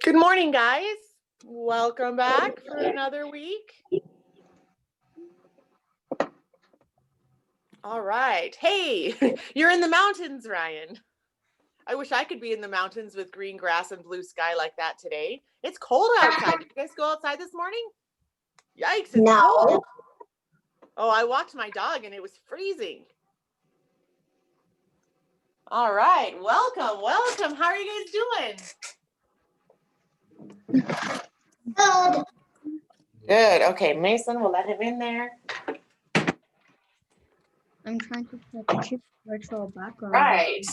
Good morning, guys. Welcome back for another week. All right. Hey, you're in the mountains, Ryan. I wish I could be in the mountains with green grass and blue sky like that today. It's cold outside. Did you guys go outside this morning? Yikes, it's cold. Oh, I walked my dog and it was freezing. All right. Welcome. How are you guys doing? Good. Okay, Mason, we'll let him in there. I'm trying to set the virtual background. Right.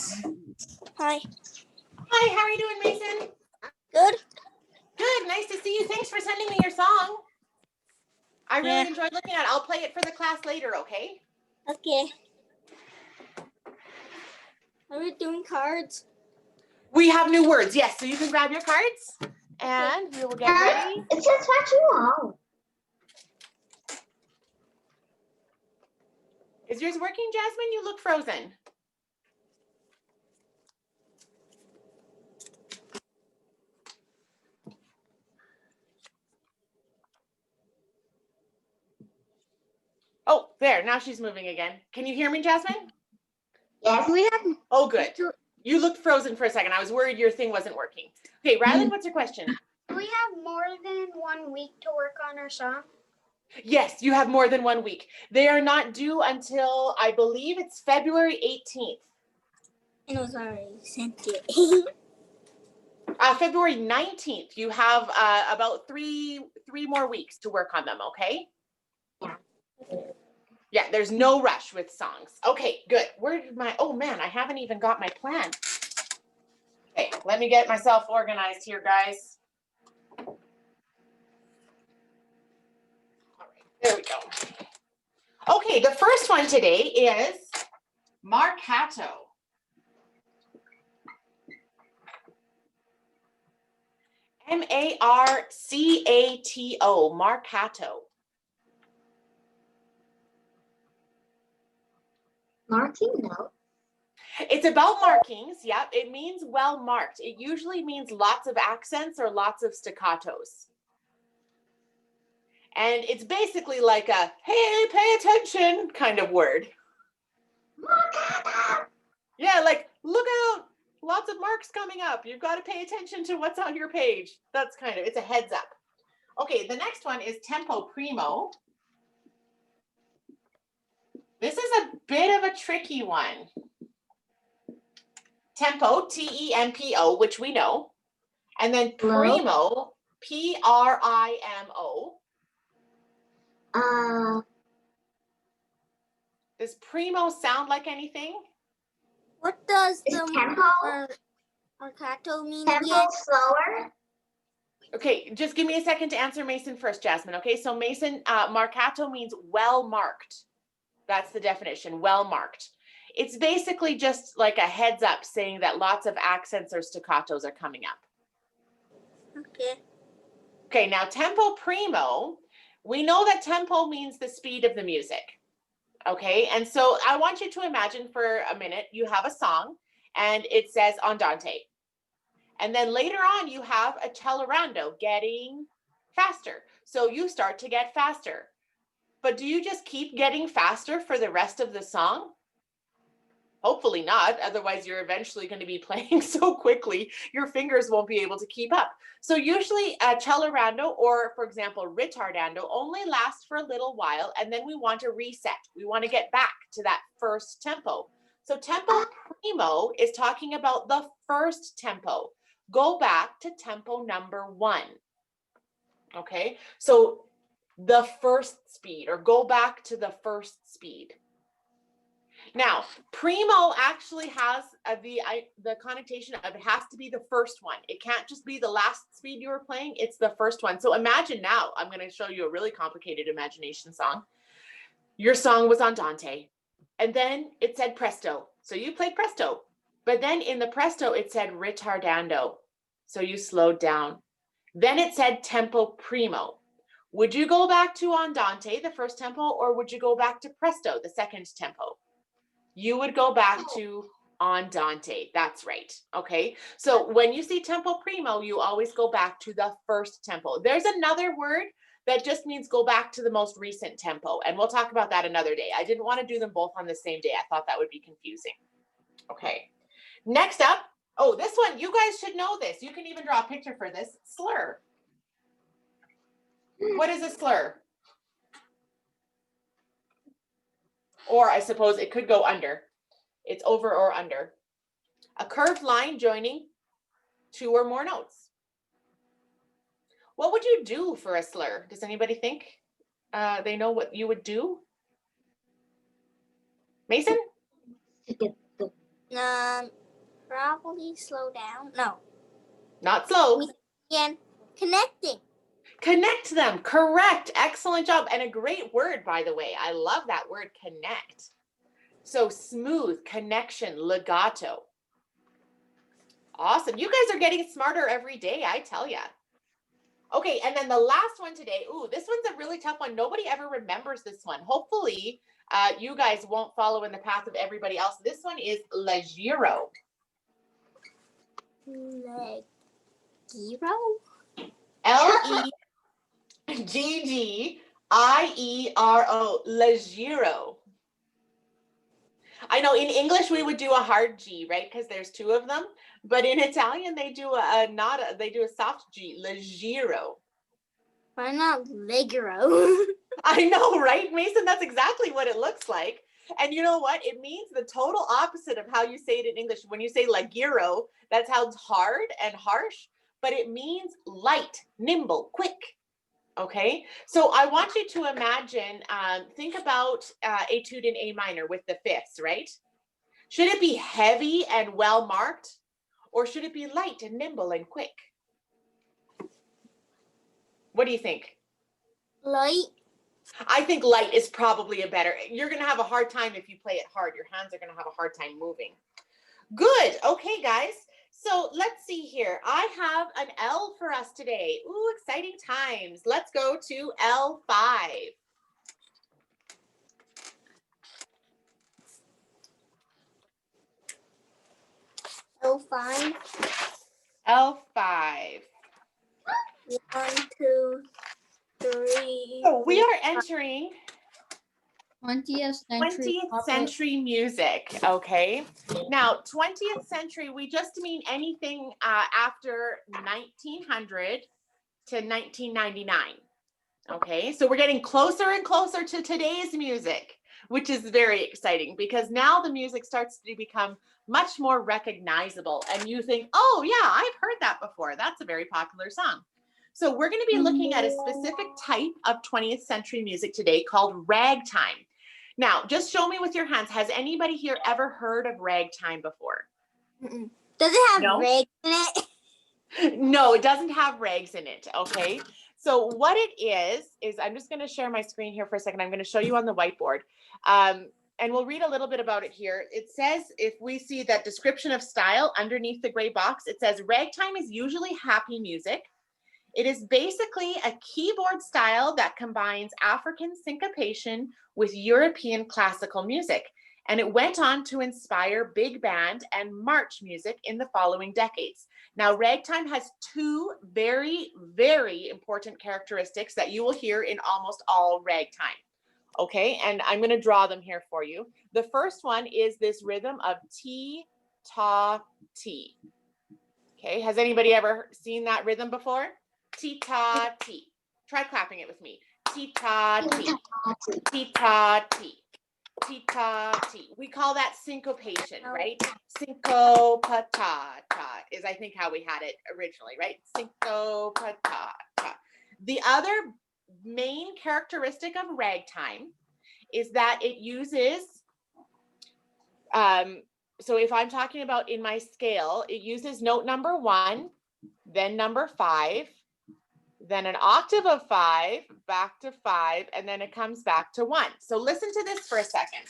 Hi. Hi, how are you doing, Mason? Good. Good. Nice to see you. Thanks for sending me your song. I really enjoyed looking at it. I'll play it for the class later, okay? Okay. Are we doing cards? We have new words, yes. So you can grab your cards and we will get ready. It says what you want. Is yours working, Jasmine? You look frozen. Oh, there. Now she's moving again. Can you hear me, Jasmine? Yes. We have. Oh, good. You looked frozen for a second. I was worried your thing wasn't working. Okay, Rylan, what's your question? Do we have more than 1 week to work on our song? Yes, you have more than 1 week. They are not due until, I believe it's February 18th. And it was already sent it. February 19th. You have about three more weeks to work on them, okay? Yeah, there's no rush with songs. Okay, good. Where did my, oh man, I haven't even got my plan. Okay, let me get myself organized here, guys. All right, there we go. Okay, the first one today is marcato. M-A-R-C-A-T-O, marcato. Marking? No. It's about markings. Yep. It means well marked. It usually means lots of accents or lots of staccatos. And it's basically like a, hey, pay attention kind of word. Yeah, like, look out. Lots of marks coming up. You've got to pay attention to what's on your page. That's kind of, it's a heads up. Okay, the next one is tempo primo. This is a bit of a tricky one. Tempo, T-E-M-P-O, which we know. And then primo, P-R-I-M-O. Does primo sound like anything? What does the tempo? marcato mean? Tempo slower? Okay, just give me a second to answer Mason first, Jasmine. Okay, so Mason, marcato means well marked. That's the definition, well marked. It's basically just like a heads up saying that lots of accents or staccatos are coming up. Okay. Okay, now tempo primo, we know that tempo means the speed of the music. Okay, and so I want you to imagine for a minute, you have a song and it says andante. And then later on you have a accelerando, getting faster. So you start to get faster. But do you just keep getting faster for the rest of the song? Hopefully not. Otherwise, you're eventually going to be playing so quickly, your fingers won't be able to keep up. So usually a accelerando or, for example, ritardando only lasts for a little while, and then we want to reset. We want to get back to that first tempo. So tempo primo is talking about the first tempo. Go back to tempo number 1. Okay, so the first speed, or go back to the first speed. Now, primo actually has the connotation of it has to be the first one. It can't just be the last speed you were playing. It's the first one. So imagine now, I'm going to show you a really complicated imagination song. Your song was andante, and then it said presto. So you played presto. But then in the presto, it said ritardando. So you slowed down. Then it said tempo primo. Would you go back to andante, the first tempo, or would you go back to presto, the second tempo? You would go back to andante. That's right. Okay. So when you see tempo primo, you always go back to the first tempo. There's another word that just means go back to the most recent tempo. And we'll talk about that another day. I didn't want to do them both on the same day. I thought that would be confusing. Okay. Next up, oh, this one, you guys should know this. You can even draw a picture for this. Slur. What is a slur? Or I suppose it could go under. It's over or under. A curved line joining two or more notes. What would you do for a slur? Does anybody think they know what you would do? Mason? Probably slow down. No. Not slow. Again, connecting. Connect them. Correct. Excellent job. And a great word, by the way. I love that word, connect. So smooth, connection, legato. Awesome. You guys are getting smarter every day, I tell ya. Okay, and then the last one today. Ooh, this one's a really tough one. Nobody ever remembers this one. Hopefully, you guys won't follow in the path of everybody else. This one is leggero. Leggero? Leggero. Leggero. I know in English we would do a hard G, right? Because there's two of them. But in Italian they do they do a soft G, leggero. Why not Leggero? I know, right, Mason? That's exactly what it looks like. And you know what? It means the total opposite of how you say it in English. When you say leggero, that sounds hard and harsh, but it means light, nimble, quick. Okay, so I want you to imagine, think about etude in A minor with the fifths, right? Should it be heavy and well marked, or should it be light and nimble and quick? What do you think? Light. I think light is probably a better. You're going to have a hard time if you play it hard. Your hands are going to have a hard time moving. Good. Okay, guys. So let's see here. I have an L for us today. Ooh, exciting times. Let's go to L5. L5. L5. 1, 2, 3. So we are entering 20th century. 20th century music, okay? Now, 20th century, we just mean anything after 1900 to 1999, okay? So we're getting closer and closer to today's music, which is very exciting because now the music starts to become much more recognizable and you think, oh yeah, I've heard that before. That's a very popular song. So we're going to be looking at a specific type of 20th century music today called ragtime. Now, just show me with your hands. Has anybody here ever heard of ragtime before? Mm-mm. Does it have No? rags in it? No, it doesn't have rags in it, okay? So what it is I'm just going to share my screen here for a second. I'm going to show you on the whiteboard. And we'll read a little bit about it here. It says, if we see that description of style underneath the gray box, it says ragtime is usually happy music. It is basically a keyboard style that combines African syncopation with European classical music. And it went on to inspire big band and march music in the following decades. Now, ragtime has two very, very important characteristics that you will hear in almost all ragtime. Okay, and I'm going to draw them here for you. The first one is this rhythm of T, ta, T. Okay, has anybody ever seen that rhythm before? T, ta, T. Try clapping it with me. T, ta, T. T, ta, T. T, ta, T. We call that syncopation, right? Syncopata, ta is, I think, how we had it originally, right? Syncopata, ta. The other main characteristic of ragtime is that it uses So if I'm talking about in my scale, it uses note number 1, then number 5, then an octave of 5, back to 5, and then it comes back to 1. So listen to this for a second.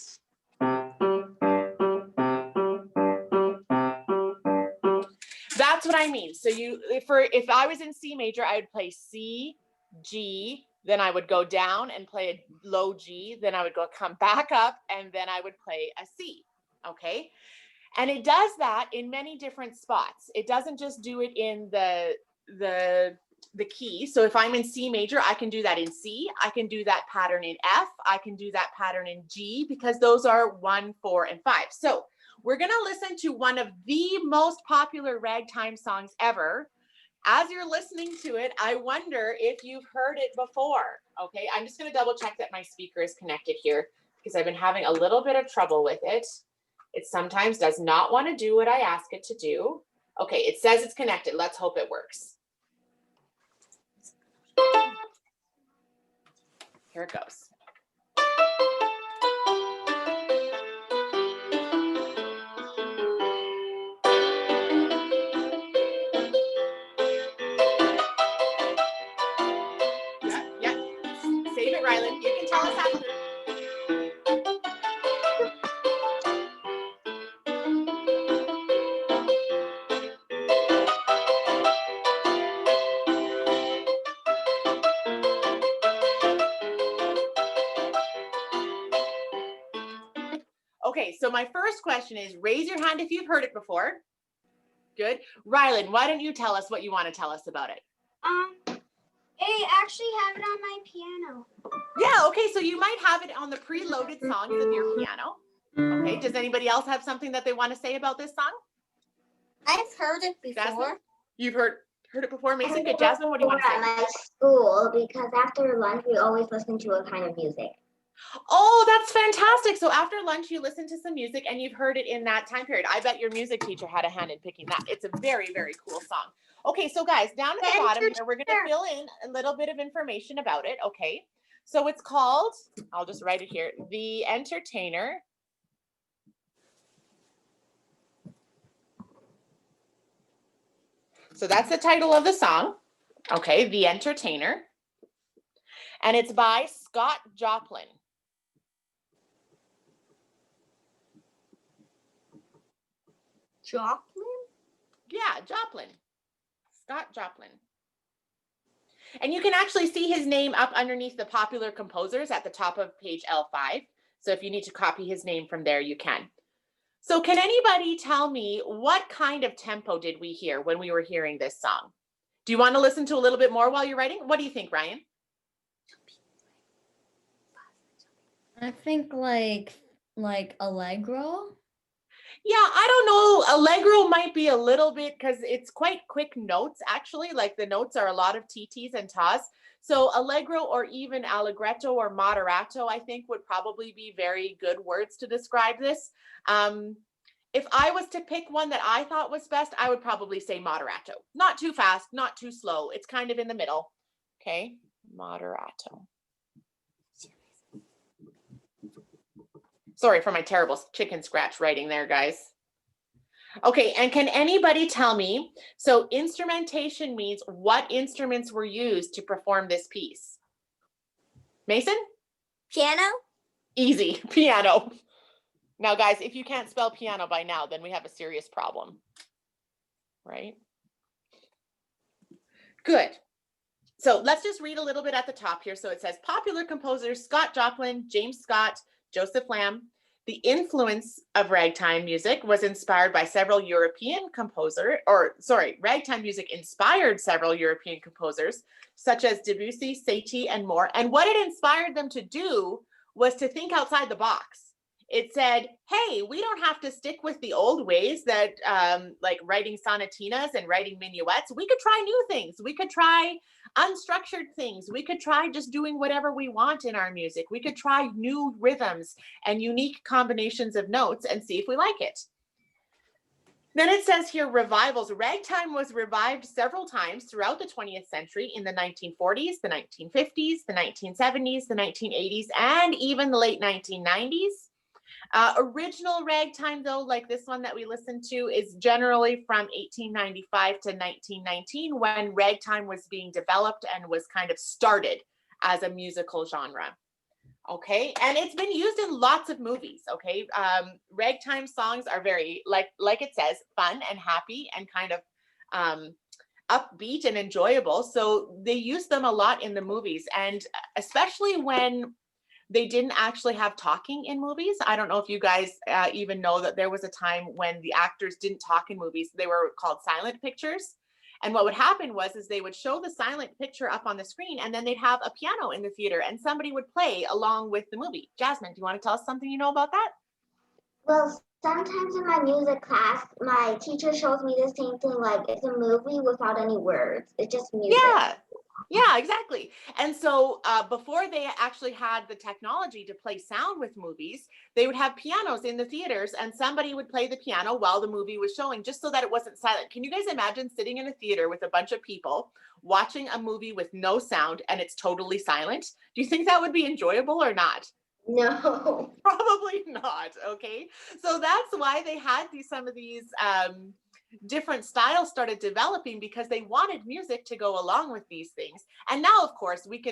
That's what I mean. So if I was in C major, I would play C, G, then I would go down and play a low G, then I would come back up, and then I would play a C. Okay. And it does that in many different spots. It doesn't just do it in the key. So if I'm in C major, I can do that in C. I can do that pattern in F. I can do that pattern in G, because those are 1, 4, and 5. So we're going to listen to one of the most popular ragtime songs ever. As you're listening to it, I wonder if you've heard it before. Okay, I'm just going to double check that my speaker is connected here, because I've been having a little bit of trouble with it. It sometimes does not want to do what I ask it to do. Okay, it says it's connected. Let's hope it works. Here it goes. Yeah. Save it, Rylan. You can tell us after. Okay, so my first question is, raise your hand if you've heard it before. Good. Rylan, why don't you tell us what you want to tell us about it? I actually have it on my piano. Yeah, okay, so you might have it on the preloaded songs of your piano. Okay, does anybody else have something that they want to say about this song? I've heard it before. Jasmine? You've heard it before, Mason? Good. Jasmine, what do you want to say? At my school, because after lunch we always listen to a kind of music. Oh, that's fantastic. So after lunch, you listen to some music and you've heard it in that time period. I bet your music teacher had a hand in picking that. It's a very, very cool song. Okay, so guys, down at the bottom here, we're going to fill in a little bit of information about it. Okay, so it's called, I'll just write it here, The Entertainer. So that's the title of the song. Okay, The Entertainer. And it's by Scott Joplin. Joplin? Yeah, Joplin. Scott Joplin. And you can actually see his name up underneath the popular composers at the top of page L5. So if you need to copy his name from there, you can. So can anybody tell me what kind of tempo did we hear when we were hearing this song? Do you want to listen to a little bit more while you're writing? What do you think, Ryan? I think like Allegro. Yeah, I don't know. Allegro might be a little bit, because it's quite quick notes, actually. Like the notes are a lot of TTs and Tas. So Allegro or even Allegretto or Moderato, I think would probably be very good words to describe this. If I was to pick one that I thought was best, I would probably say Moderato. Not too fast, not too slow. It's kind of in the middle. Okay, Moderato. Sorry for my terrible chicken scratch writing there, guys. Okay, and can anybody tell me, so instrumentation means what instruments were used to perform this piece? Mason? Piano? Easy, piano. Now, guys, if you can't spell piano by now, then we have a serious problem, right? Good. So let's just read a little bit at the top here. So it says popular composers, Scott Joplin, James Scott, Joseph Lamb. The influence of ragtime music was inspired by several European ragtime music inspired several European composers, such as Debussy, Satie, and more. And what it inspired them to do was to think outside the box. It said, hey, we don't have to stick with the old ways that like writing sonatinas and writing minuets. We could try new things. We could try unstructured things. We could try just doing whatever we want in our music. We could try new rhythms and unique combinations of notes and see if we like it. Then it says here, revivals. Ragtime was revived several times throughout the 20th century in the 1940s, the 1950s, the 1970s, the 1980s, and even the late 1990s. Original ragtime, though, like this one that we listened to, is generally from 1895 to 1919, when ragtime was being developed and was kind of started as a musical genre. Okay, and it's been used in lots of movies. Okay, ragtime songs are very, like it says, fun and happy and kind of upbeat and enjoyable. So they use them a lot in the movies, and especially when they didn't actually have talking in movies. I don't know if you guys even know that there was a time when the actors didn't talk in movies. They were called silent pictures. And what would happen is they would show the silent picture up on the screen, and then they'd have a piano in the theater and somebody would play along with the movie. Jasmine, do you want to tell us something you know about that? Well, sometimes in my music class, my teacher shows me the same thing, like it's a movie without any words. It's just music. Yeah, exactly. And so before they actually had the technology to play sound with movies, they would have pianos in the theaters and somebody would play the piano while the movie was showing, just so that it wasn't silent. Can you guys imagine sitting in a theater with a bunch of people watching a movie with no sound and it's totally silent? Do you think that would be enjoyable or not? No. Probably not. Okay. So that's why they had some of these different styles started developing, because they wanted music to go along with these things. And now, of course, we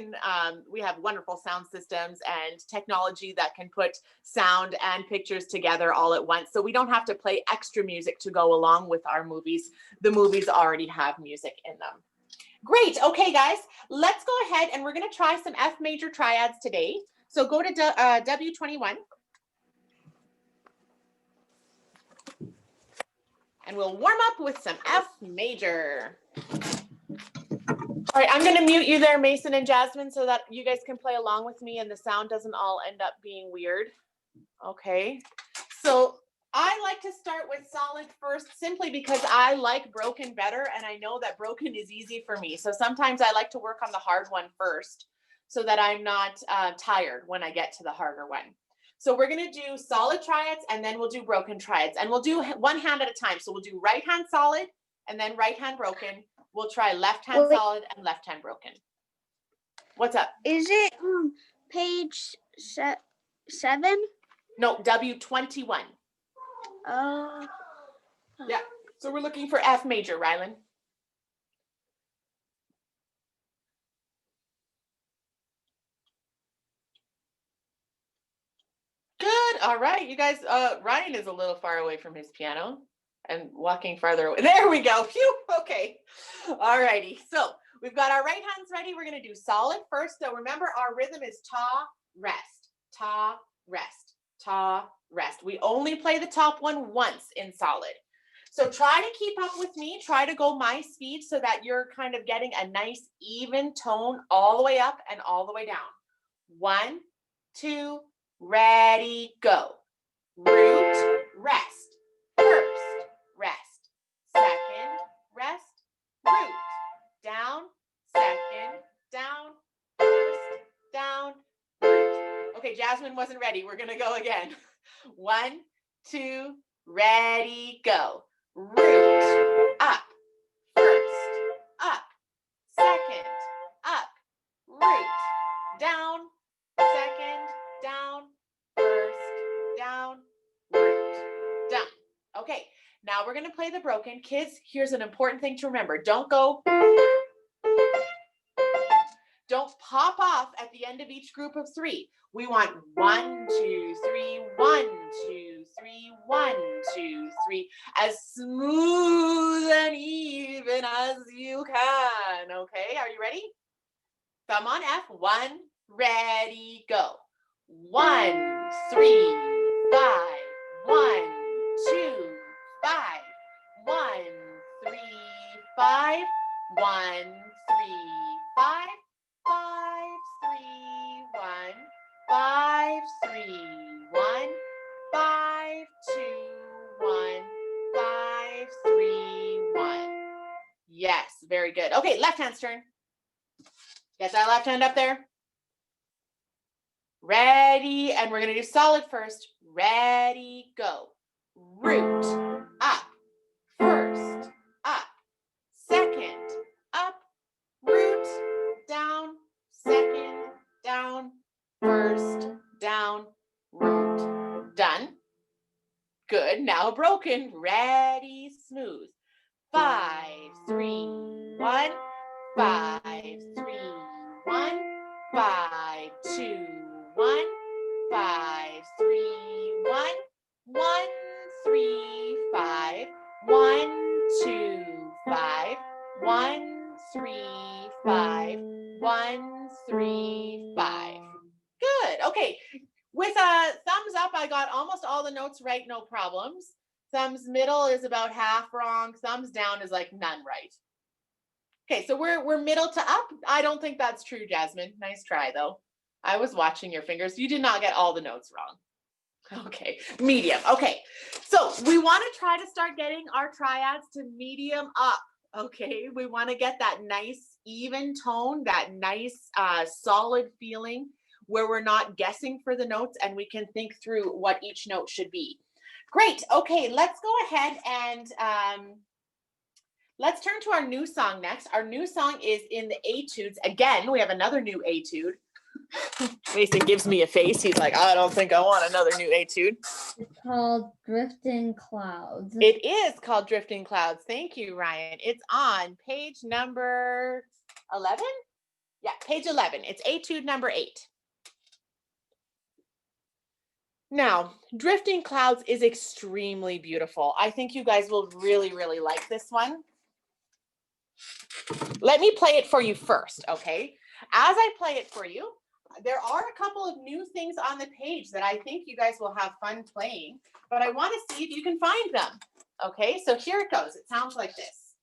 have wonderful sound systems and technology that can put sound and pictures together all at once. So we don't have to play extra music to go along with our movies. The movies already have music in them. Great. Okay, guys, let's go ahead and we're going to try some F major triads today. So go to W21. And we'll warm up with some F major. All right, I'm going to mute you there, Mason and Jasmine, so that you guys can play along with me and the sound doesn't all end up being weird. Okay, so I like to start with solid first, simply because I like broken better, and I know that broken is easy for me. So sometimes I like to work on the hard one first so that I'm not tired when I get to the harder one. So we're going to do solid triads, and then we'll do broken triads, and we'll do one hand at a time. So we'll do right hand solid and then right hand broken. We'll try left hand solid and left hand broken. What's up? Is it page 7? No, W21. Yeah. So we're looking for F major, Rylan. Good. All right, you guys. Ryan is a little far away from his piano and walking farther away. There we go. Phew. Okay. All righty. So we've got our right hands ready. We're going to do solid first. So remember, our rhythm is ta, rest, ta, rest, ta, rest. We only play the top one once in solid. So try to keep up with me. Try to go my speed so that you're kind of getting a nice even tone all the way up and all the way down. 1, 2, ready, go. Root, rest. First, rest. Second, rest. Root. Down, second, down, first, down, root. Okay, Jasmine wasn't ready. We're going to go again. 1, 2, ready, go. Root, up. First, up. Second, up. Root, down, second, down, first, down, root, done. Okay, now we're going to play the broken. Kids, here's an important thing to remember. Don't pop off at the end of each group of 3. We want 1, 2, 3, 1, 2, 3, 1, 2, 3, as smooth and even as you can. Okay, are you ready? Thumb on F. 1, ready, go. 1, 3, 5. 1, 2, 5. 1, 3, 5. 1, 3, 5. 5, 3, 1. 5, 3, 1. 5, 2, 1. 5, 3, 1. Yes, very good. Okay, left hand's turn. Get that left hand up there. Ready, and we're going to do solid first. Ready, go. Root, up. First, up. Second, up. Root, down. Second, down. First, down. Root. Done. now broken. Ready, smooth. 5, 3, 1. 5, 3, 1. 5, 2, 1. 5, 3, 1. 1, 3, 5. 1, 2, 5. 1, 3, 5. 1, 3, 5. Good. Okay. With a thumbs up, I got almost all the notes right, no problems. Thumbs middle is about half wrong. Thumbs down is like none right. Okay, so we're middle to up. I don't think that's true, Jasmine. Nice try though. I was watching your fingers. You did not get all the notes wrong. Okay, medium. Okay, so we want to try to start getting our triads to medium up. Okay, we want to get that nice even tone, that nice solid feeling where we're not guessing for the notes and we can think through what each note should be. Great. Okay, let's go ahead and let's turn to our new song next. Our new song is in the etudes. Again, we have another new etude. Mason gives me a face. He's like, I don't think I want another new etude. It's called Drifting Clouds. It is called Drifting Clouds. Thank you, Ryan. It's on page number 11? Yeah, page 11. It's etude number 8. Now, Drifting Clouds is extremely beautiful. I think you guys will really, really like this one. Let me play it for you first, okay? As I play it for you, there are a couple of new things on the page that I think you guys will have fun playing, but I want to see if you can find them. Okay, so here it goes. It sounds like this.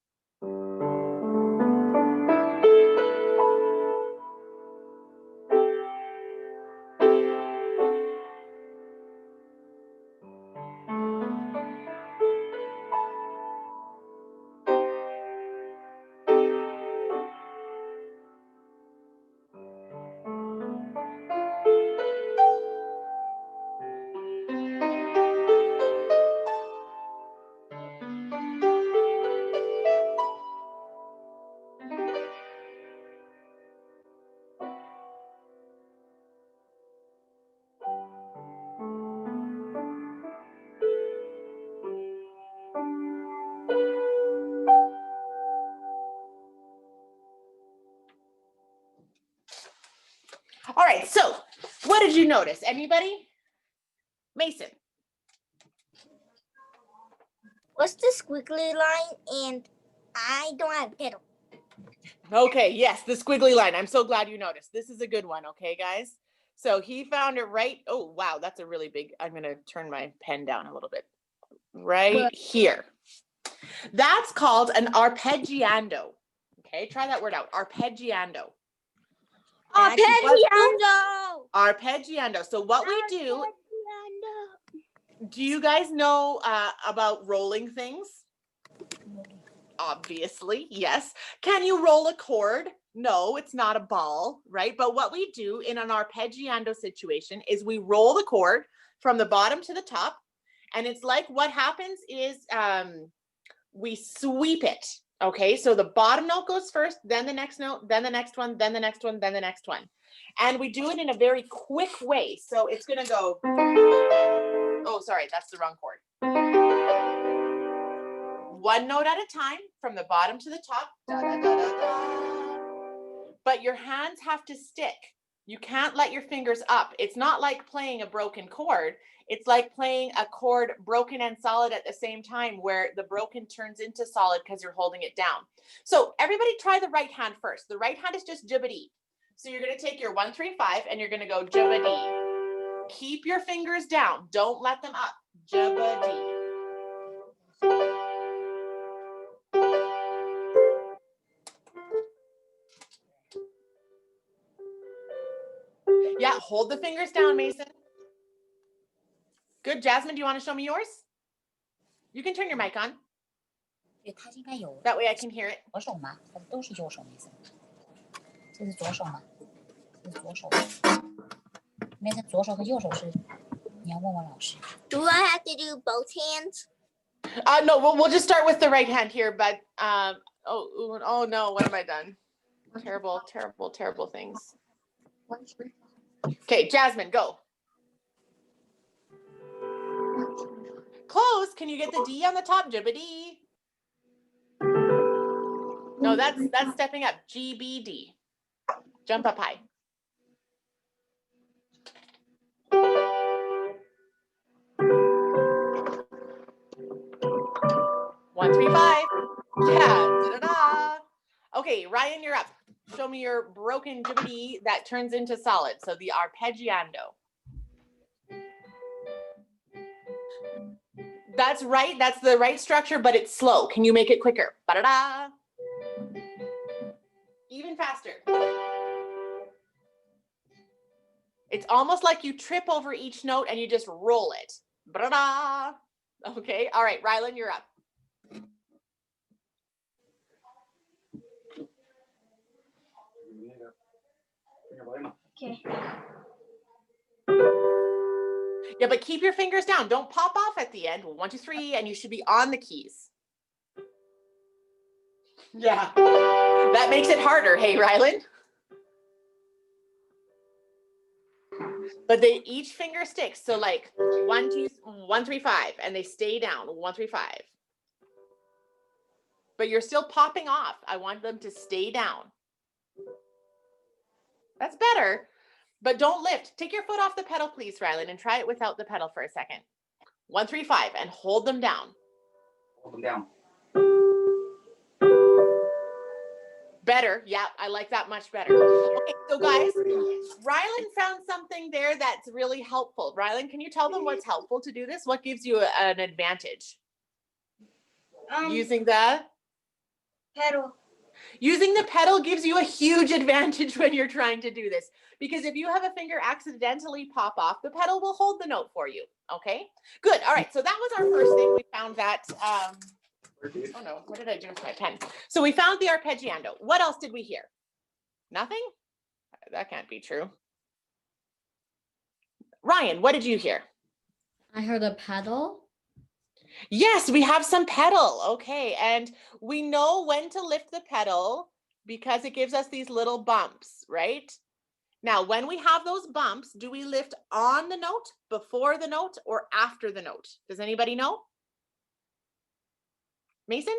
All right, so what did you notice? Anybody? Mason. What's the squiggly line? And I don't have a pedal. Okay, yes, the squiggly line. I'm so glad you noticed. This is a good one, okay, guys? So he found it right. Oh, wow, that's a really big. I'm going to turn my pen down a little bit. Right here. That's called an arpeggiando. Okay, try that word out. Arpeggiando. Arpeggiando. Arpeggiando. So what we do you guys know about rolling things? Obviously, yes. Can you roll a chord? No, it's not a ball, right? But what we do in an arpeggiando situation is we roll the chord from the bottom to the top. And it's like what happens is we sweep it. Okay, so the bottom note goes first, then the next note, then the next one, then the next one, then the next one. And we do it in a very quick way. So it's going to go, oh, sorry, that's the wrong chord. One note at a time from the bottom to the top. Da, da, da, da, da. But your hands have to stick. You can't let your fingers up. It's not like playing a broken chord. It's like playing a chord broken and solid at the same time where the broken turns into solid because you're holding it down. So everybody try the right hand first. The right hand is just jibbity. So you're going to take your 1, 3, 5 and you're going to go jibbity. Keep your fingers down. Don't let them up. Jibbity. Yeah, hold the fingers down, Mason. Good. Jasmine, do you want to show me yours? You can turn your mic on. That way I can hear it. 左手吗？还是都是右手？没事。这是左手吗？这是左手。没事，左手和右手是，你要问问老师。Do I have to do both hands? No, we'll just start with the right hand here. But oh no, what have I done? Terrible, terrible, terrible things. Okay, Jasmine, go. close. Can you get the D on the top? Jibbity. No, that's stepping up. GBD. Jump up high. One, three, five. Yeah. Da-da-da. Okay, Ryan, you're up. Show me your broken jibbity that turns into solid. So the arpeggiando. That's right. That's the right structure, but it's slow. Can you make it quicker? Ba-da-da. Even faster. It's almost like you trip over each note and you just roll it. Ba-da-da. Okay. All right, Rylan, you're up. Okay. Yeah, but keep your fingers down. Don't pop off at the end. 1, 2, 3, and you should be on the keys. Yeah. That makes it harder. Hey, Rylan. But they each finger sticks. So like 1, 2, 1, 3, 5, and they stay down. 1, 3, 5. But you're still popping off. I want them to stay down. That's better. But don't lift. Take your foot off the pedal, please, Rylan, and try it without the pedal for a second. 1, 3, 5, and hold them down. Hold them down. Better. Yeah, I like that much better. Okay, so guys, Rylan found something there that's really helpful. Rylan, can you tell them what's helpful to do this? What gives you an advantage? Using the pedal. Using the pedal gives you a huge advantage when you're trying to do this, because if you have a finger accidentally pop off, the pedal will hold the note for you. Okay, good. All right, so that was our first thing. We found that. Oh no, what did I do with my pen? So we found the arpeggiando. What else did we hear? Nothing? That can't be true. Ryan, what did you hear? I heard a pedal. Yes, we have some pedal. Okay, and we know when to lift the pedal because it gives us these little bumps, right? Now, when we have those bumps, do we lift on the note, before the note, or after the note? Does anybody know? Mason?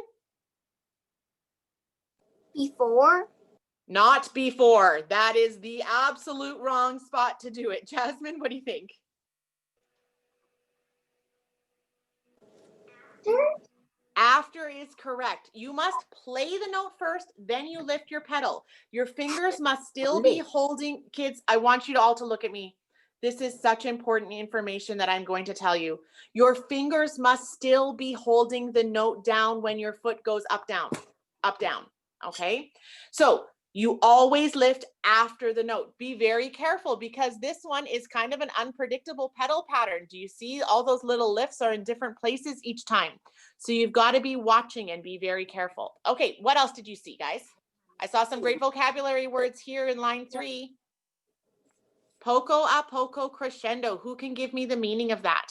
Before. Not before. That is the absolute wrong spot to do it. Jasmine, what do you think? After is correct. You must play the note first, then you lift your pedal. Your fingers must still be holding. Kids, I want you all to look at me. This is such important information that I'm going to tell you. Your fingers must still be holding the note down when your foot goes up, down, okay? So you always lift after the note. Be very careful because this one is kind of an unpredictable pedal pattern. Do you see all those little lifts are in different places each time? So you've got to be watching and be very careful. Okay, what else did you see, guys? I saw some great vocabulary words here in line 3. Poco a poco crescendo. Who can give me the meaning of that?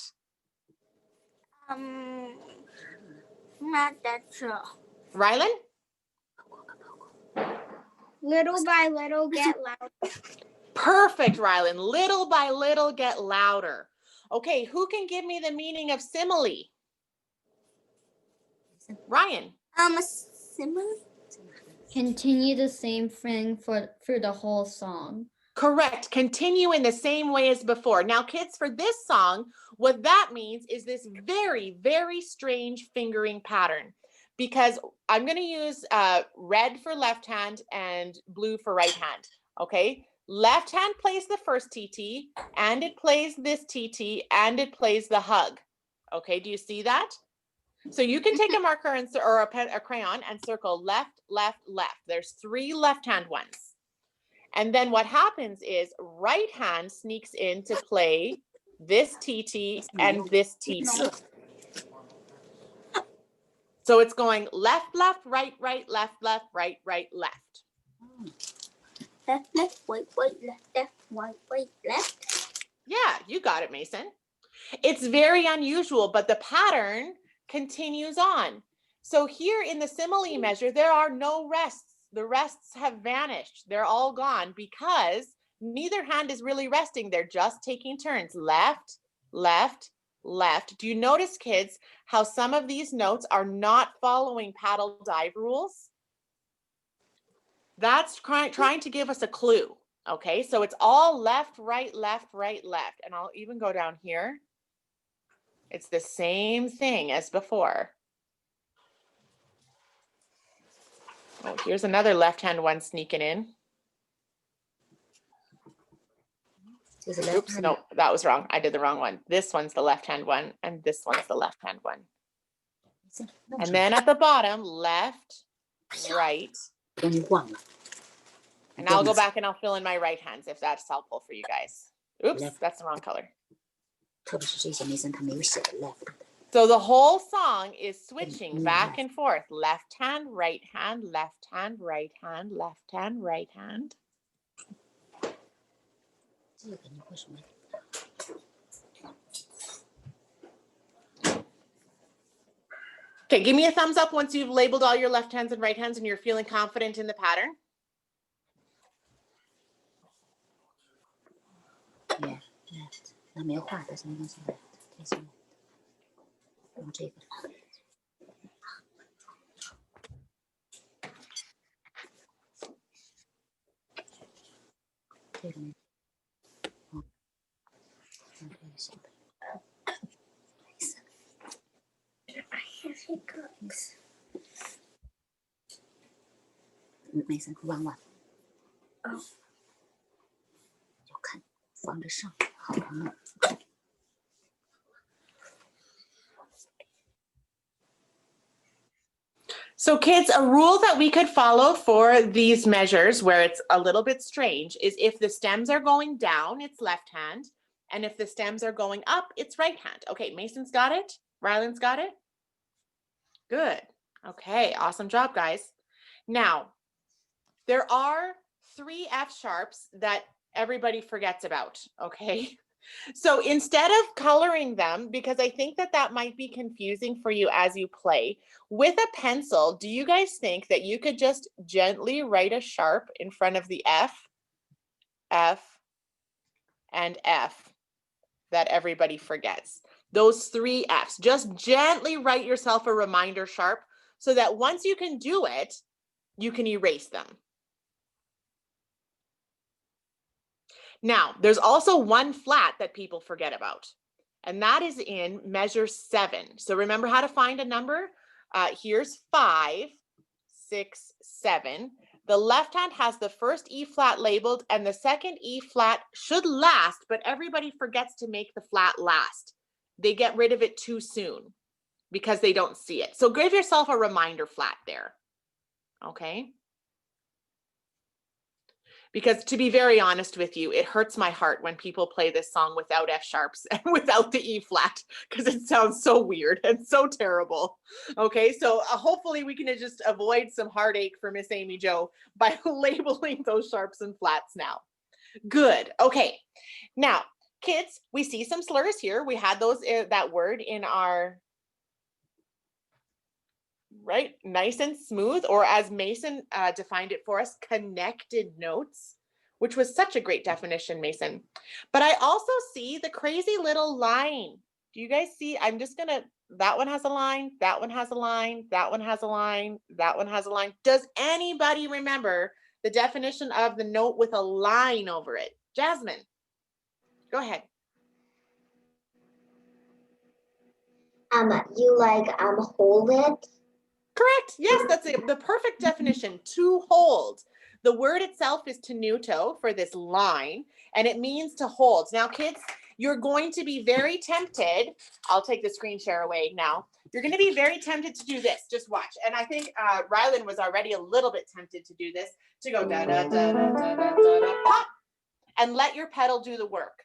Not that sure. Rylan? Little by little get louder. Perfect, Rylan. Little by little get louder. Okay, who can give me the meaning of simile? Ryan. Simile. Continue the same thing through the whole song. Correct. Continue in the same way as before. Now, kids, for this song, what that means is this very, very strange fingering pattern, because I'm going to use red for left hand and blue for right hand. Okay. Left hand plays the first TT, and it plays this TT, and it plays the hug. Okay. Do you see that? So you can take a marker and or a crayon and circle left, left, left. There's 3 left hand ones. And then what happens is right hand sneaks in to play this TT and this TT. So it's going left, left, right, right, left, left, right, right, left. Left, left, right, right, left, right, left. Yeah, you got it, Mason. It's very unusual, but the pattern continues on. So here in the simile measure, there are no rests. The rests have vanished. They're all gone because neither hand is really resting. They're just taking turns. Left, left, left. Do you notice, kids, how some of these notes are not following paddle dive rules? That's trying to give us a clue. Okay, so it's all left, right, left, right, left. And I'll even go down here. It's the same thing as before. Oh, here's another left-hand one sneaking in. 这是 left Oops, hand no, that was wrong. I did the wrong one. This one's the left-hand one, and this one's the left-hand one. 弄 And 什么 then at the bottom, left, right. 终于忘了 And I'll go back and I'll fill in my right hands if that's helpful for you guys. Oops, Left. that's the wrong color. 特别是这些梅森他没有写的 left 的 So the whole song is switching Mm, back left. and forth. Left hand, right hand, left hand, right hand, left hand, right hand. 这个你为什么 Okay, give me a thumbs up once you've labeled all your left hands and right hands and you're feeling confident in the pattern. yeah left 那没有画但是没关系 left 这是 left 用这个 这个呢用这个小的 梅森弯弯就看放着上好了 So kids, a rule that we could follow for these measures where it's a little bit strange is if the stems are going down, it's left hand. And if the stems are going up, it's right hand. Okay, Mason's got it. Ryland's got it. Good. Okay, awesome job, guys. Now, there are 3 F sharps that everybody forgets about, okay? So instead of coloring them, because I think that that might be confusing for you as you play, with a pencil, do you guys think that you could just gently write a sharp in front of the F, F, and F that everybody forgets? Those 3 Fs. Just gently write yourself a reminder sharp so that once you can do it, you can erase them. Now, there's also one flat that people forget about, and that is in measure 7. So remember how to find a number? Here's 5, 6, 7. The left hand has the first E flat labeled, and the second E flat should last, but everybody forgets to make the flat last. They get rid of it too soon because they don't see it. So give yourself a reminder flat there, okay? Because to be very honest with you, it hurts my heart when people play this song without F sharps and without the E flat, because it sounds so weird and so terrible. Okay, so hopefully we can just avoid some heartache for Miss Amy Jo by labeling those sharps and flats now. Good. Okay, now kids, we see some slurs here. We had those that word in our right, nice and smooth, or as Mason defined it for us, connected notes, which was such a great definition, Mason. But I also see the crazy little line. Do you guys see? I'm just gonna, that one has a line, that one has a line, that one has a line, that one has a line. Does anybody remember the definition of the note with a line over it? Jasmine, go ahead. You like hold it. Correct. Yes, that's the perfect definition. To hold. The word itself is tenuto for this line, and it means to hold. Now, kids, you're going to be very tempted. I'll take the screen share away now. You're going to be very tempted to do this. Just watch. And I think Ryland was already a little bit tempted to do this, to go da da da da da da da da pop, and let your pedal do the work.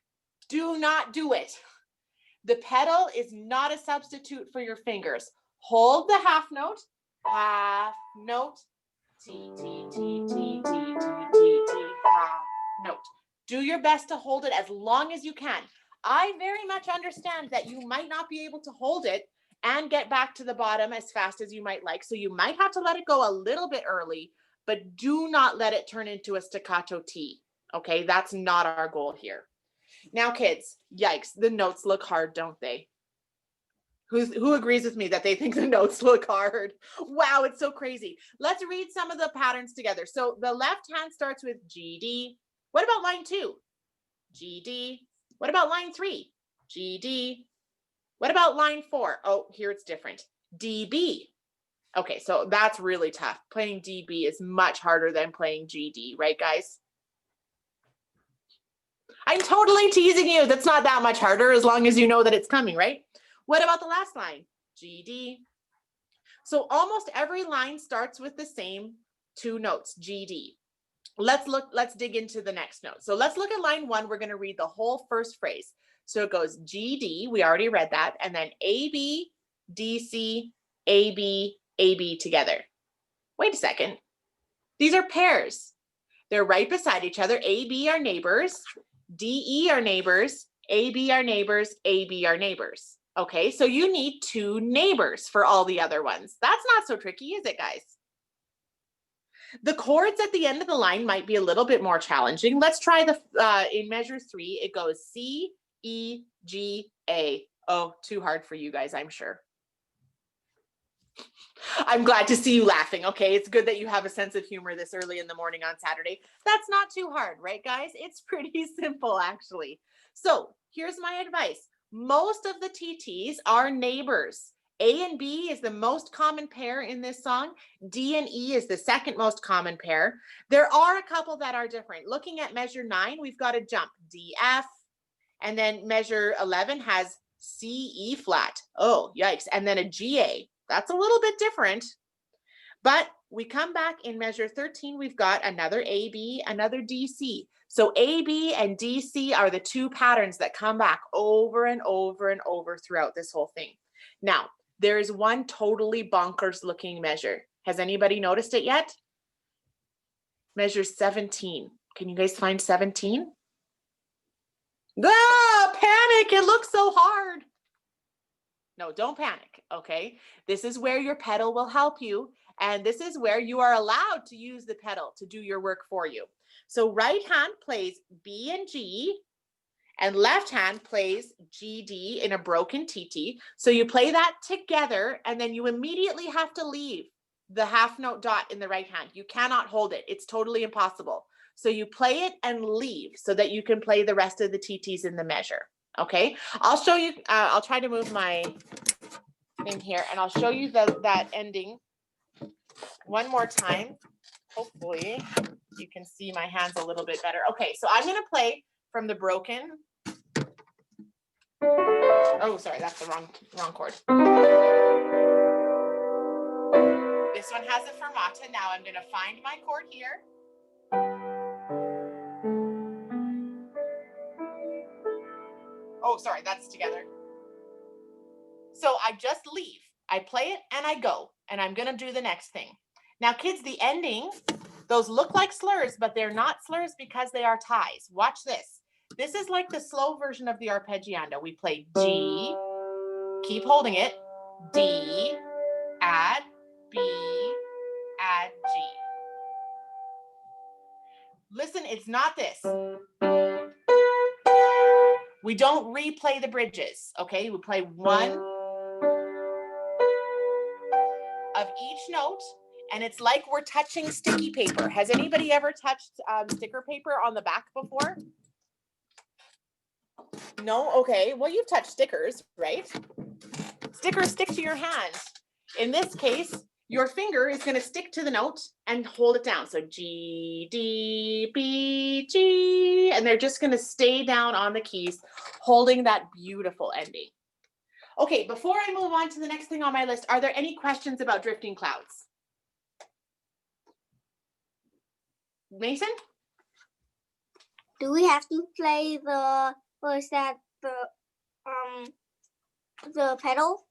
Do not do it. The pedal is not a substitute for your fingers. Hold the half note. Half note, T, T, T, T, T, T, T, T, half note. Do your best to hold it as long as you can. I very much understand that you might not be able to hold it and get back to the bottom as fast as you might like. So you might have to let it go a little bit early, but do not let it turn into a staccato T. Okay, that's not our goal here. Now, kids, yikes, the notes look hard, don't they? Who agrees with me that they think the notes look hard? Wow, it's so crazy. Let's read some of the patterns together. So the left hand starts with GD. What about line 2? GD. What about line 3? GD. What about line 4? Oh, here it's different. DB. Okay, so that's really tough. Playing DB is much harder than playing GD, right, guys? I'm totally teasing you. That's not that much harder as long as you know that it's coming, right? What about the last line? GD. So almost every line starts with the same 2 notes, GD. Let's dig into the next note. So let's look at line 1. We're going to read the whole first phrase. So it goes GD, we already read that, and then AB, DC, AB, AB together. Wait a second. These are pairs. They're right beside each other. AB are neighbors, DE are neighbors, AB are neighbors, AB are neighbors. Okay, so you need 2 neighbors for all the other ones. That's not so tricky, is it, guys? The chords at the end of the line might be a little bit more challenging. Let's try the, in measure 3, it goes C, E, G, A. Oh, too hard for you guys, I'm sure. I'm glad to see you laughing, okay? It's good that you have a sense of humor this early in the morning on Saturday. That's not too hard, right, guys? It's pretty simple, actually. So here's my advice. Most of the TTs are neighbors. A and B is the most common pair in this song. D and E is the second most common pair. There are a couple that are different. Looking at measure 9, we've got a jump, D, F, and then measure 11 has C, E flat. Oh, yikes. And then a G, A. That's a little bit different. But we come back in measure 13, we've got another AB, another DC. So AB and DC are the 2 patterns that come back over and over and over throughout this whole thing. Now, there is one totally bonkers looking measure. Has anybody noticed it yet? Measure 17. Can you guys find 17? Ah, panic, it looks so hard. No, don't panic, okay? This is where your pedal will help you, and this is where you are allowed to use the pedal to do your work for you. So right hand plays B and G, and left hand plays GD in a broken TT. So you play that together, and then you immediately have to leave the half note dot in the right hand. You cannot hold it. It's totally impossible. So you play it and leave so that you can play the rest of the TTs in the measure. Okay, I'll show you, I'll try to move my thing here, and I'll show you that ending one more time. Hopefully you can see my hands a little bit better. Okay, so I'm gonna play from the broken. Oh, sorry, that's the wrong chord. This one has a fermata. Now I'm gonna find my chord here. Oh, sorry, that's together. So I just leave. I play it and I go, and I'm gonna do the next thing. Now, kids, the ending, those look like slurs, but they're not slurs because they are ties. Watch this. This is like the slow version of the arpeggiando. We play G, keep holding it, D, add, B, add, G. Listen, it's not this. We don't replay the bridges, okay? We play one of each note, and it's like we're touching sticky paper. Has anybody ever touched sticker paper on the back before? No? Okay. Well, you've touched stickers, right? Stickers stick to your hand. In this case, your finger is going to stick to the note and hold it down. So G, D, B, G, and they're just going to stay down on the keys, holding that beautiful ending. Okay, before I move on to the next thing on my list, are there any questions about drifting clouds? Mason? Do we have to play the pedal?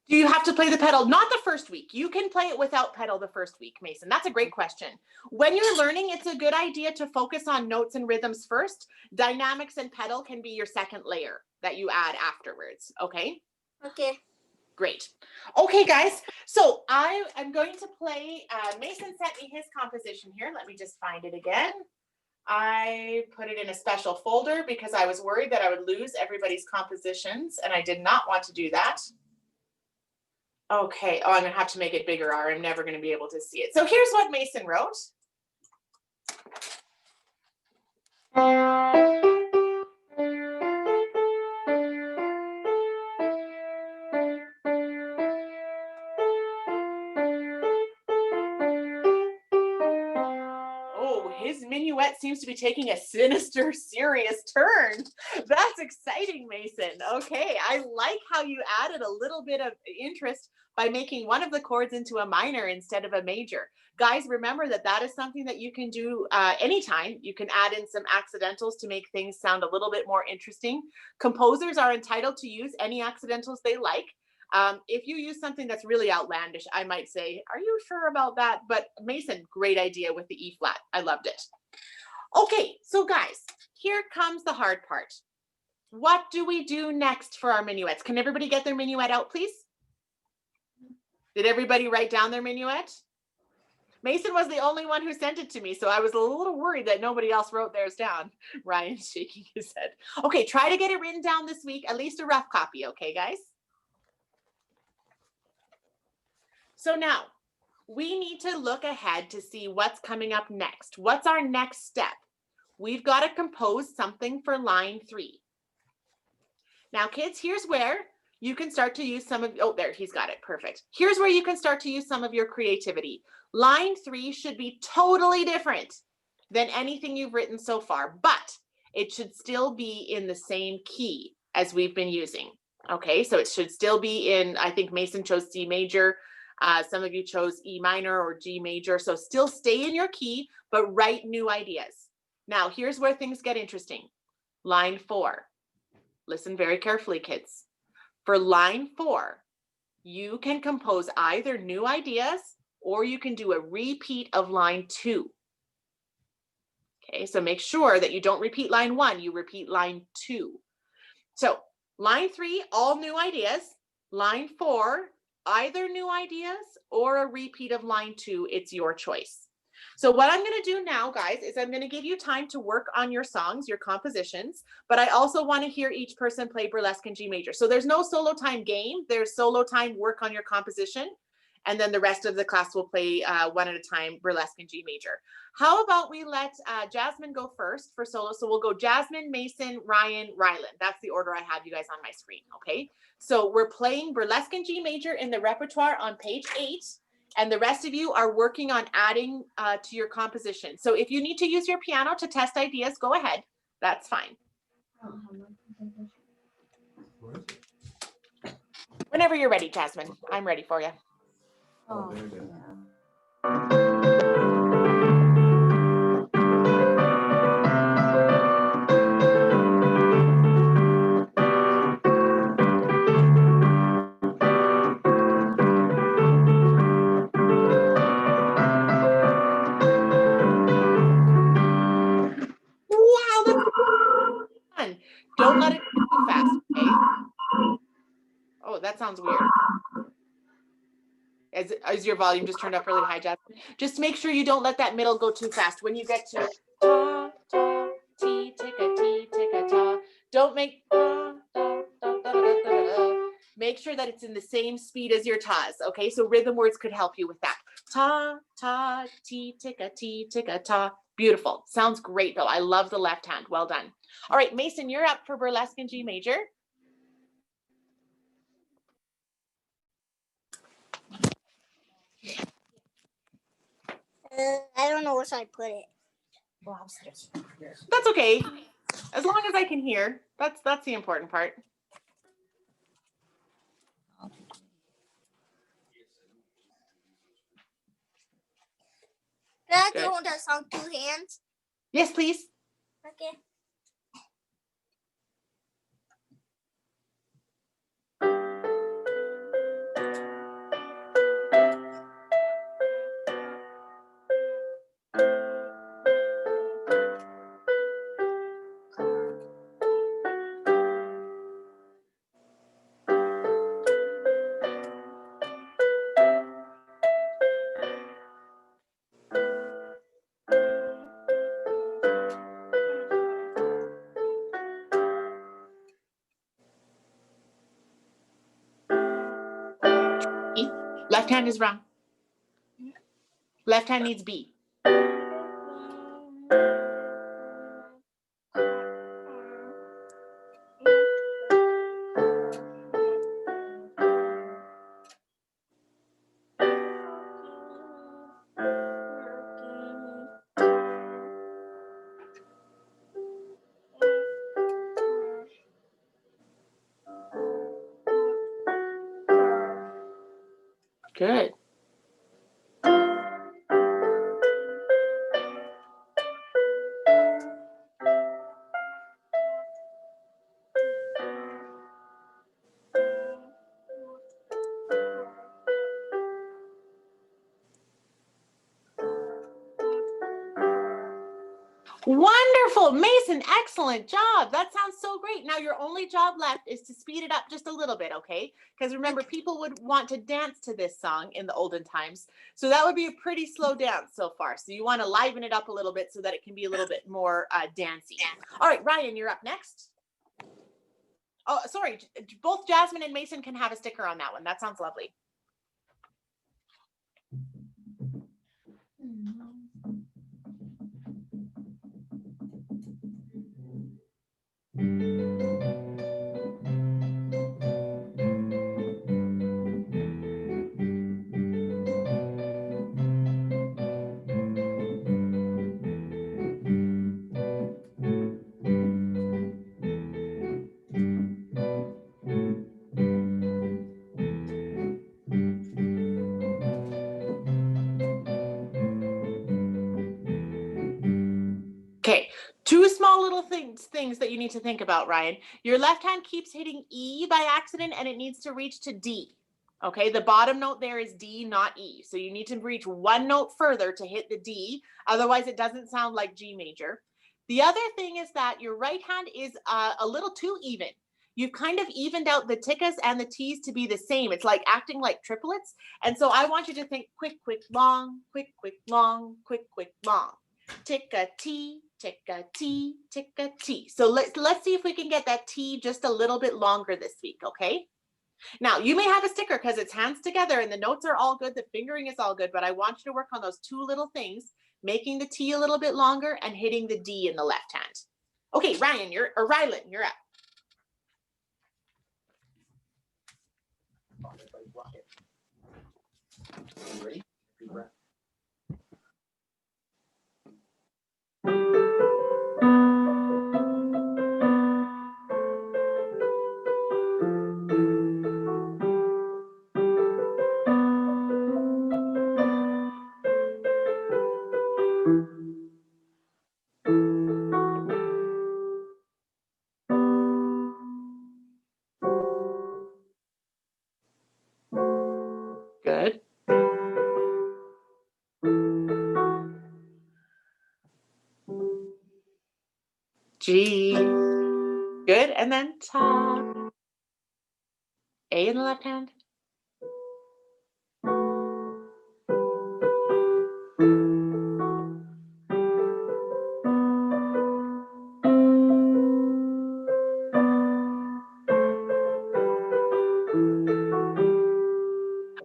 Do you have to play the pedal? Not the first week. You can play it without pedal the first week, Mason. That's a great question. When you're learning, it's a good idea to focus on notes and rhythms first. Dynamics and pedal can be your second layer that you add afterwards, okay? Okay. Great. Okay, guys. So I am going to play, Mason sent me his composition here. Let me just find it again. I put it in a special folder because I was worried that I would lose everybody's compositions, and I did not want to do that. Okay, oh, I'm gonna have to make it bigger, or I'm never gonna be able to see it. So here's what Mason wrote. Oh, his minuet seems to be taking a sinister, serious turn. That's exciting, Mason. Okay, I like how you added a little bit of interest by making one of the chords into a minor instead of a major. Guys, remember that that is something that you can do anytime. You can add in some accidentals to make things sound a little bit more interesting. Composers are entitled to use any accidentals they like. If you use something that's really outlandish, I might say, are you sure about that? But Mason, great idea with the E flat. I loved it. Okay, so guys, here comes the hard part. What do we do next for our minuets? Can everybody get their minuet out, please? Did everybody write down their minuet? Mason was the only one who sent it to me, so I was a little worried that nobody else wrote theirs down. Ryan's shaking his head. Okay, try to get it written down this week, at least a rough copy, okay, guys? So now, we need to look ahead to see what's coming up next. What's our next step? We've got to compose something for line 3. Now, kids, here's where you can start to use some of, oh, there, he's got it, perfect. Here's where you can start to use some of your creativity. Line 3 should be totally different than anything you've written so far, but it should still be in the same key as we've been using. Okay, so it should still be in, I think Mason chose C major. Some of you chose E minor or G major. So still stay in your key, but write new ideas. Now, here's where things get interesting. Line 4. Listen very carefully, kids. For line 4, you can compose either new ideas or you can do a repeat of line 2. Okay, so make sure that you don't repeat line 1, you repeat line 2. So line 3, all new ideas. Line 4, either new ideas or a repeat of line 2, it's your choice. So what I'm going to do now, guys, is I'm going to give you time to work on your songs, your compositions, but I also want to hear each person play burlesque in G major. So there's no solo time game, there's solo time work on your composition, and then the rest of the class will play one at a time burlesque in G major. How about we let Jasmine go first for solo? So we'll go Jasmine, Mason, Ryan, Rylan. That's the order I have you guys on my screen, okay? So we're playing burlesque in G major in the repertoire on page 8, and the rest of you are working on adding to your composition. So if you need to use your piano to test ideas, go ahead. That's fine. Whenever you're ready, Jasmine. I'm ready for you. Oh, Wow, that's fun. Don't let it go too fast, okay? Oh, that sounds weird. Is your volume just turned up really high, Jasmine? Just make sure you don't let that middle go too fast. When you get to ta, ta, ti, ticka, ti, ticka, ta, don't make ta, ta, ta, ta, ta, ta, ta, ta. Make sure that it's in the same speed as your tas, okay? So rhythm words could help you with that. Ta, ta, ti, ticka, ta. Beautiful. Sounds great, though. I love the left hand. Well done. All right, Mason, you're up for burlesque in G major. I don't know where I put it. That's okay. As long as I can hear. That's the important part. Can I Good. do that song 2 hands? Yes, please. Okay. Left hand is wrong. Left hand needs B. Good. Wonderful, Mason, excellent job. That sounds so great. Now your only job left is to speed it up just a little bit, okay? Because remember, people would want to dance to this song in the olden times. So that would be a pretty slow dance so far. So you want to liven it up a little bit so that it can be a little bit more dancey. All right, Ryan, you're up next. Oh, sorry, both Jasmine and Mason can have a sticker on that one. That sounds lovely. Okay, two small little things that you need to think about, Ryan. Your left hand keeps hitting E by accident and it needs to reach to D. Okay, the bottom note there is D, not E. So you need to reach one note further to hit the D. Otherwise, it doesn't sound like G major. The other thing is that your right hand is a little too even. You've kind of evened out the tickas and the T's to be the same. It's like acting like triplets. And so I want you to think quick, quick, long, quick, quick, long, quick, quick, long. Tick-a-T, tick-a-T, tick-a-T. So let's see if we can get that T just a little bit longer this week, okay? Now, you may have a sticker because it's hands together and the notes are all good, the fingering is all good, but I want you to work on those two little things, making the T a little bit longer and hitting the D in the left hand. Okay, Ryan, Rylan, you're up. Ready? Deep breath. Good. G. Good. And then top. A in the left hand.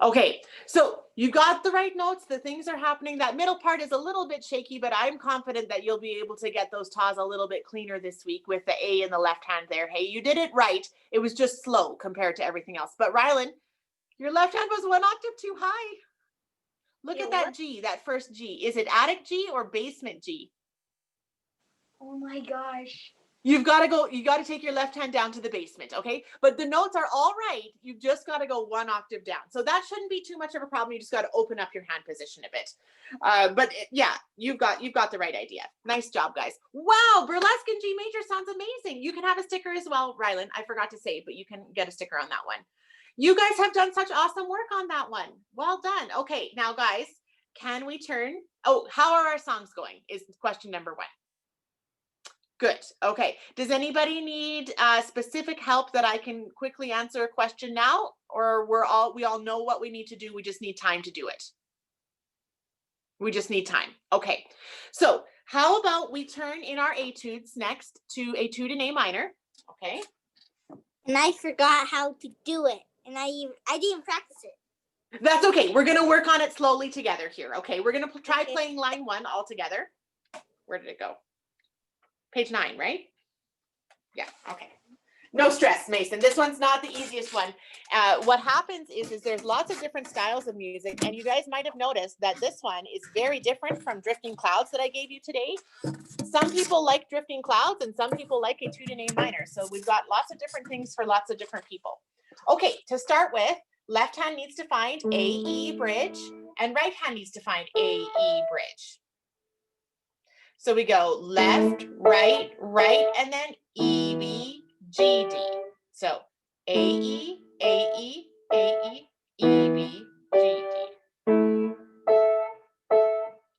Okay, so you got the right notes, the things are happening. That middle part is a little bit shaky, but I'm confident that you'll be able to get those taws a little bit cleaner this week with the A in the left hand there. Hey, you did it right. It was just slow compared to everything else. But Rylan, your left hand was one octave too high. Look at that G, that first G. Is it attic G or basement G? Oh my gosh. You got to take your left hand down to the basement, okay? But the notes are all right. You've just got to go one octave down. So that shouldn't be too much of a problem. You just got to open up your hand position a bit. Yeah, you've got the right idea. Nice job, guys. Wow, burlesque in G major sounds amazing. You can have a sticker as well, Rylan. I forgot to say, but you can get a sticker on that one. You guys have done such awesome work on that one. Well done. Okay, now guys, can we turn? Oh, how are our songs going? Is question number 1. Good. Okay. Does anybody need specific help that I can quickly answer a question now, or we all know what we need to do? We just need time to do it. We just need time. Okay. So how about we turn in our etudes next to etude in A minor? Okay. And I forgot how to do it, and I didn't practice it. That's okay. We're going to work on it slowly together here. Okay. We're going to try Okay. playing line 1 all together. Where did it go? Page 9, right? Yeah. Okay. No stress, Mason. This one's not the easiest one. What happens is there's lots of different styles of music, and you guys might have noticed that this one is very different from Drifting Clouds that I gave you today. Some people like Drifting Clouds, and some people like Etude in A minor. So we've got lots of different things for lots of different people. Okay, to start with, left hand needs to find A, E bridge, and right hand needs to find A, E bridge. So we go left, right, right, and then E, B, G, D. So A, E, A, E, A, E, E, B, G, D.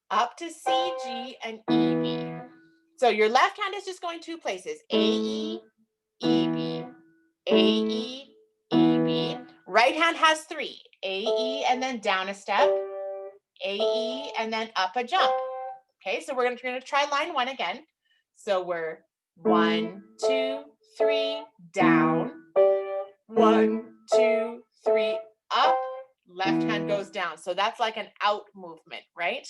Up to C, G, and E, B. So your left hand is just going 2 places. A, E, E, B. A, E, E, B. Right hand has 3. A, E, and then down a step. A, E, and then up a jump. Okay, so we're going to try line 1 again. So we're 1, 2, 3, down. 1, 2, 3, up. Left hand goes down. So that's like an out movement, right?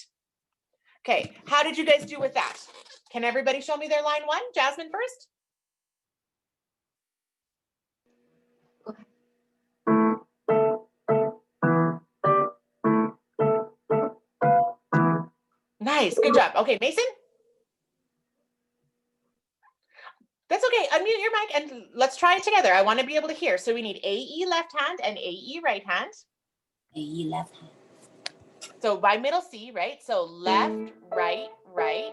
Okay, how did you guys do with that? Can everybody show me their line 1? Jasmine first. Nice, good job. Okay, Mason? That's okay. Unmute your mic and let's try it together. I want to be able to hear. So we need AE left hand and AE right hand. AE left hand. So by middle C, right? So left, right, right.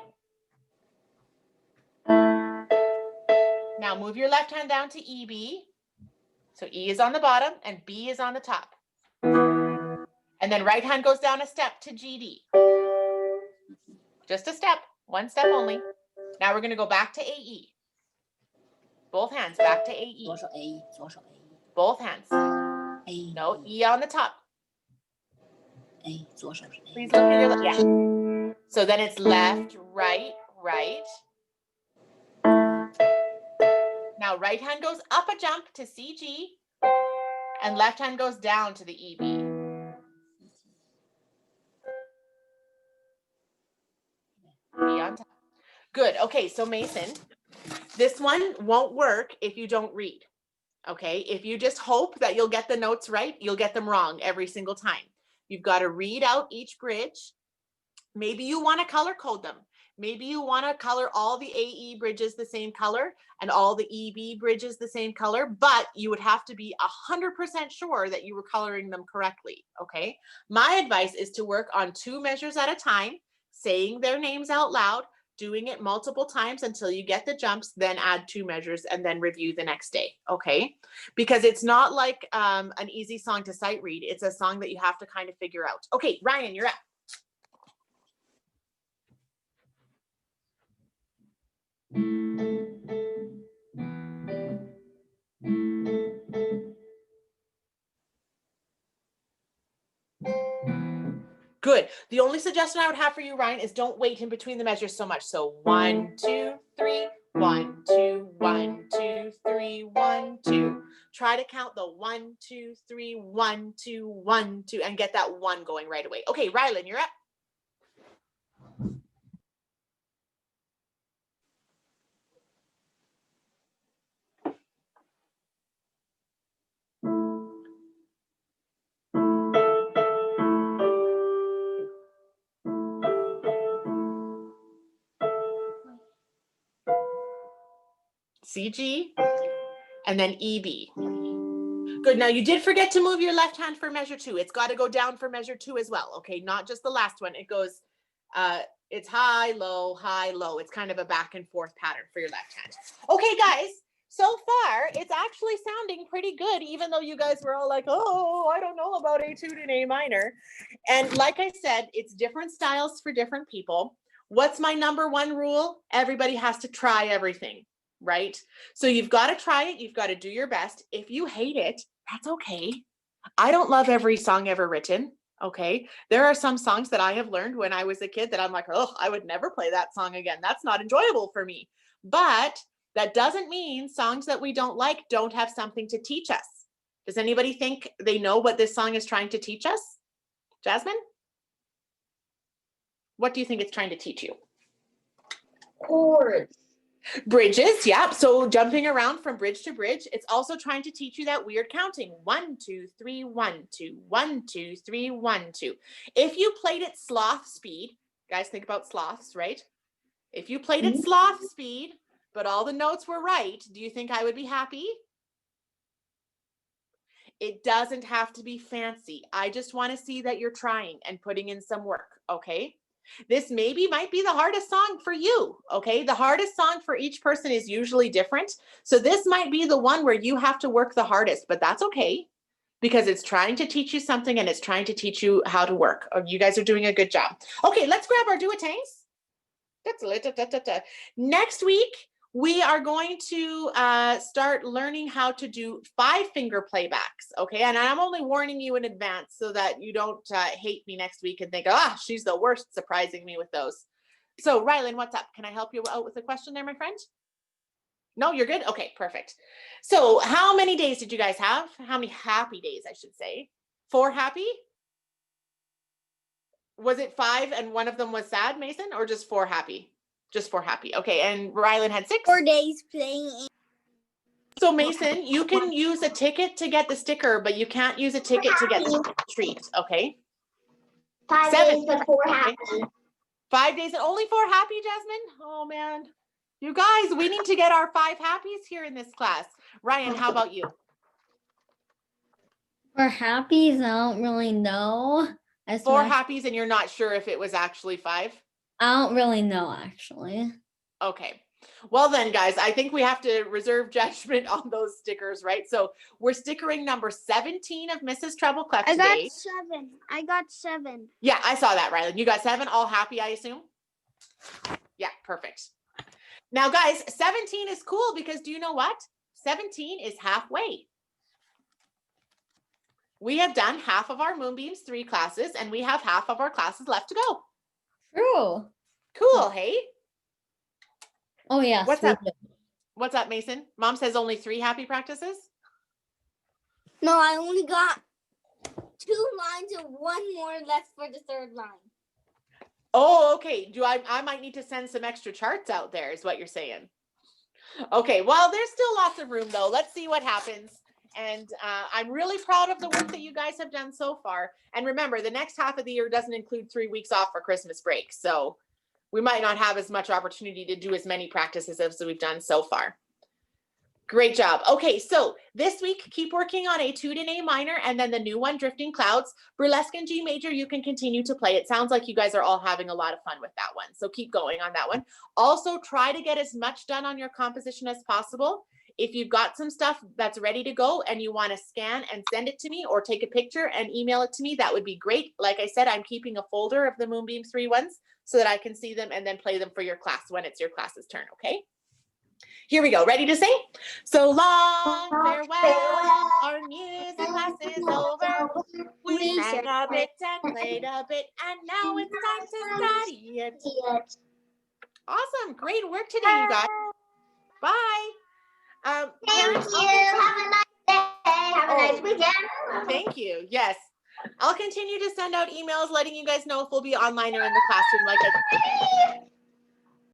Now move your left hand down to EB. So E is on the bottom and B is on the top. And then right hand goes down a step to GD. Just a step, 1 step only. Now we're going to go back to AE. Both hands back to AE. 左手 A， 左手 A， Both hands. A No, E on the top. A， 左手是 A。 Please look at your, yeah. So then it's left, right, right. Now right hand goes up a jump to CG and left hand goes down to the EB. B on top. Good. Okay, so Mason, this one won't work if you don't read. Okay, if you just hope that you'll get the notes right, you'll get them wrong every single time. You've got to read out each bridge. Maybe you want to color code them. Maybe you want to color all the AE bridges the same color and all the EB bridges the same color, but you would have to be 100% sure that you were coloring them correctly, okay? My advice is to work on 2 measures at a time, saying their names out loud, doing it multiple times until you get the jumps, then add 2 measures and then review the next day, okay? Because it's not like an easy song to sight read. It's a song that you have to kind of figure out. Okay, Ryan, you're up. Good. The only suggestion I would have for you, Ryan, is don't wait in between the measures so much. So 1, 2, 3, 1, 2, 1, 2, 3, 1, 2. Try to count the 1, 2, 3, 1, 2, 1, 2, and get that 1 going right away. Okay, Rylan, you're up. CG, and then EB. Good, now you did forget to move your left hand for measure 2. It's got to go down for measure 2 as well, okay? Not just the last one. It goes, it's high, low, high, low. It's kind of a back and forth pattern for your left hand. Okay, guys, so far, it's actually sounding pretty good, even though you guys were all like, oh, I don't know about Etude in A minor. And like I said, it's different styles for different people. What's my number 1 rule? Everybody has to try everything, right? So you've got to try it. You've got to do your best. If you hate it, that's okay. I don't love every song ever written, okay? There are some songs that I have learned when I was a kid that I'm like, oh, I would never play that song again. That's not enjoyable for me. But that doesn't mean songs that we don't like don't have something to teach us, Does anybody think they know what this song is trying to teach us? Jasmine? What do you think it's trying to teach you? Chords. Bridges, yeah. So jumping around from bridge to bridge. It's also trying to teach you that weird counting. 1, 2, 3, 1, 2, 1, 2, 3, 1, 2. If you played it sloth speed, guys think about sloths, right? If you played it sloth speed, but all the notes were right, do you think I would be happy? It doesn't have to be fancy. I just want to see that you're trying and putting in some work, okay? This might be the hardest song for you, okay? The hardest song for each person is usually different. So this might be the one where you have to work the hardest, but that's okay because it's trying to teach you something and it's trying to teach you how to work. Oh, you guys are doing a good job. Okay, let's grab our do-it-tangs. Next week, we are going to start learning how to do 5-finger playbacks, okay? And I'm only warning you in advance so that you don't hate me next week and think, ah, she's the worst surprising me with those. So Rylan, what's up? Can I help you out with a question there, my friend? No, you're good? Okay, perfect. So how many days did you guys have? How many happy days, I should say? 4 happy? Was it 5 and one of them was sad, Mason, or just 4 happy? Just 4 happy. Okay, and Rylan had 6? 4 days playing. So Mason, you can use a ticket to get the sticker, but you can't use a ticket to get the treat, okay? 5 7. days, but 4 happy. 5 days and only 4 happy, Jasmine? Oh man. You guys, we need to get our 5 happies here in this class. Ryan, how about you? For happies, I don't really know. 4 happies and you're not sure if it was actually 5? I don't really know, actually. Okay. Well then, guys, I think we have to reserve judgment on those stickers, right? So we're stickering number 17 of Mrs. Treble Clef I got today. 7. I got 7. Yeah, I saw that, Rylan. You got 7, all happy, I assume? Yeah, perfect. Now, guys, 17 is cool because do you know what? 17 is halfway. We have done half of our Moonbeams 3 classes, and we have half of our classes left to go. True. Cool, hey? Oh, yes. What's we up? do. What's up, Mason? Mom says only 3 happy practices? No, I only got 2 lines and 1 more left for the 3rd line. Oh, okay. I might need to send some extra charts out there is what you're saying. Okay, well, there's still lots of room though. Let's see what happens. And I'm really proud of the work that you guys have done so far. And remember, the next half of the year doesn't include 3 weeks off for Christmas break. So we might not have as much opportunity to do as many practices as we've done so far. Great job. Okay, so this week, keep working on Etude in A minor and then the new one, Drifting Clouds. Burlesque in G major, you can continue to play. It sounds like you guys are all having a lot of fun with that one. So keep going on that one. Also, try to get as much done on your composition as possible. If you've got some stuff that's ready to go and you want to scan and send it to me or take a picture and email it to me, that would be great. Like I said, I'm keeping a folder of the Moonbeam 3 ones so that I can see them and then play them for your class when it's your class's turn, okay? Here we go. Ready to sing? So long, farewell, our music class is over. We sang a bit and played a bit, and now it's time to study it. Awesome. Great work today, you guys. Bye. Thank Parents, you. Have a nice day. Have a nice weekend. Thank you. Yes. I'll continue to send out emails letting you guys know if we'll be online or in the classroom like I